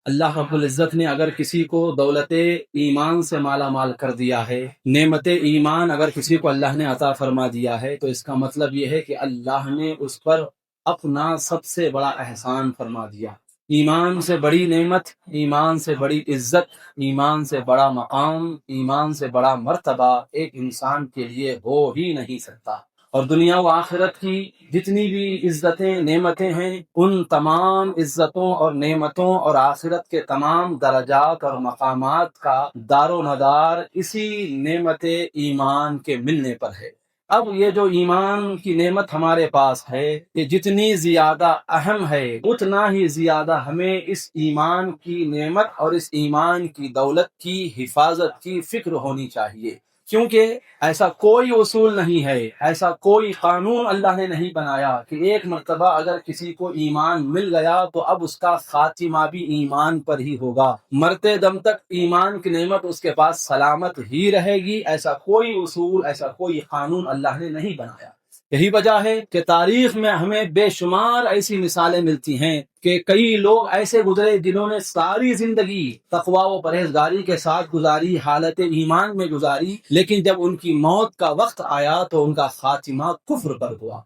اللہ رب العزت نے اگر کسی کو دولت ایمان سے مالا مال کر دیا ہے، نعمت ایمان اگر کسی کو اللہ نے عطا فرما دیا ہے، تو اس کا مطلب یہ ہے کہ اللہ نے اس پر اپنا سب سے بڑا احسان فرما دیا۔ ایمان سے بڑی نعمت، ایمان سے بڑی عزت، ایمان سے بڑا مقام، ایمان سے بڑا مرتبہ ایک انسان کے لیے ہو ہی نہیں سکتا۔ اور دنیا و آخرت کی جتنی بھی عزتیں نعمتیں ہیں، ان تمام عزتوں اور نعمتوں اور آخرت کے تمام درجات اور مقامات کا دار و مدار اسی نعمت ایمان کے ملنے پر ہے۔ اب یہ جو ایمان کی نعمت ہمارے پاس ہے، یہ جتنی زیادہ اہم ہے، اتنا ہی زیادہ ہمیں اس ایمان کی نعمت اور اس ایمان کی دولت کی حفاظت کی فکر ہونی چاہیے، کیونکہ ایسا کوئی اصول نہیں ہے، ایسا کوئی قانون اللہ نے نہیں بنایا کہ ایک مرتبہ اگر کسی کو ایمان مل گیا تو اب اس کا خاتمہ بھی ایمان پر ہی ہوگا، مرتے دم تک ایمان کی نعمت اس کے پاس سلامت ہی رہے گی۔ ایسا کوئی اصول، ایسا کوئی قانون اللہ نے نہیں بنایا۔ یہی وجہ ہے کہ تاریخ میں ہمیں بے شمار ایسی مثالیں ملتی ہیں کہ کئی لوگ ایسے گزرے جنہوں نے ساری زندگی تقوی و پرہیزگاری کے ساتھ گزاری، حالت ایمان میں گزاری، لیکن جب ان کی موت کا وقت آیا تو ان کا خاتمہ کفر پر ہوا۔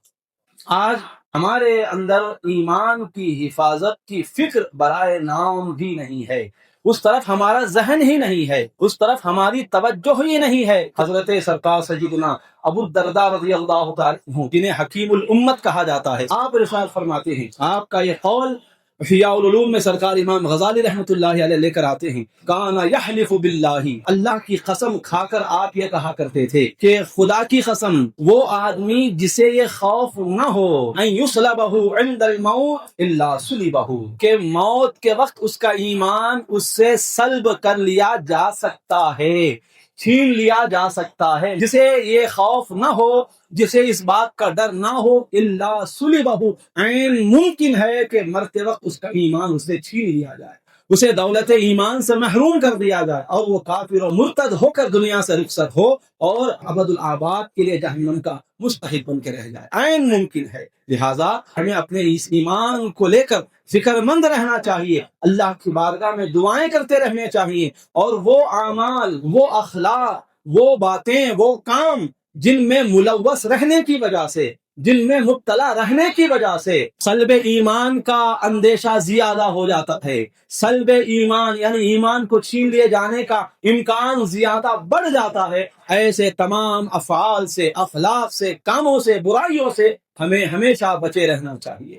آج ہمارے اندر ایمان کی حفاظت کی فکر برائے نام بھی نہیں ہے، اس طرف ہمارا ذہن ہی نہیں ہے، اس طرف ہماری توجہ ہی نہیں ہے۔ حضرت سرکار سیدنا ابو الدرداء رضی اللہ تعالی عنہ، جنہیں حکیم الامت کہا جاتا ہے، آپ ارشاد فرماتے ہیں، آپ کا یہ قول احیاء العلوم میں سرکار امام غزالی رحمۃ اللہ علیہ لے کر آتے ہیں، کانا یحلف باللہ، اللہ کی قسم کھا کر آپ یہ کہا کرتے تھے کہ خدا کی قسم، وہ آدمی جسے یہ خوف نہ ہو ان یصلبہ عند الموت الا صلبہ، کہ موت کے وقت اس کا ایمان اس سے سلب کر لیا جا سکتا ہے، چھین لیا جا سکتا ہے، جسے یہ خوف نہ ہو، جسے اس بات کا ڈر نہ ہو، الا صلبہ، عین ممکن ہے کہ مرتے وقت اس کا ایمان اس سے چھین لیا جائے، اسے دولت ایمان سے محروم کر دیا جائے، اور وہ کافر و مرتد ہو کر دنیا سے رخصت ہو اور ابد الآباد کے لیے جہنم کا مستحق بن کے رہ جائے، عین ممکن ہے۔ لہٰذا ہمیں اپنے اس ایمان کو لے کر فکر مند رہنا چاہیے، اللہ کی بارگاہ میں دعائیں کرتے رہنے چاہیے، اور وہ اعمال، وہ اخلاق، وہ باتیں، وہ کام جن میں ملوث رہنے کی وجہ سے، جن میں مبتلا رہنے کی وجہ سے سلب ایمان کا اندیشہ زیادہ ہو جاتا ہے، سلب ایمان یعنی ایمان کو چھین لیے جانے کا امکان زیادہ بڑھ جاتا ہے، ایسے تمام افعال سے، اخلاق سے، کاموں سے، برائیوں سے ہمیں ہمیشہ بچے رہنا چاہیے۔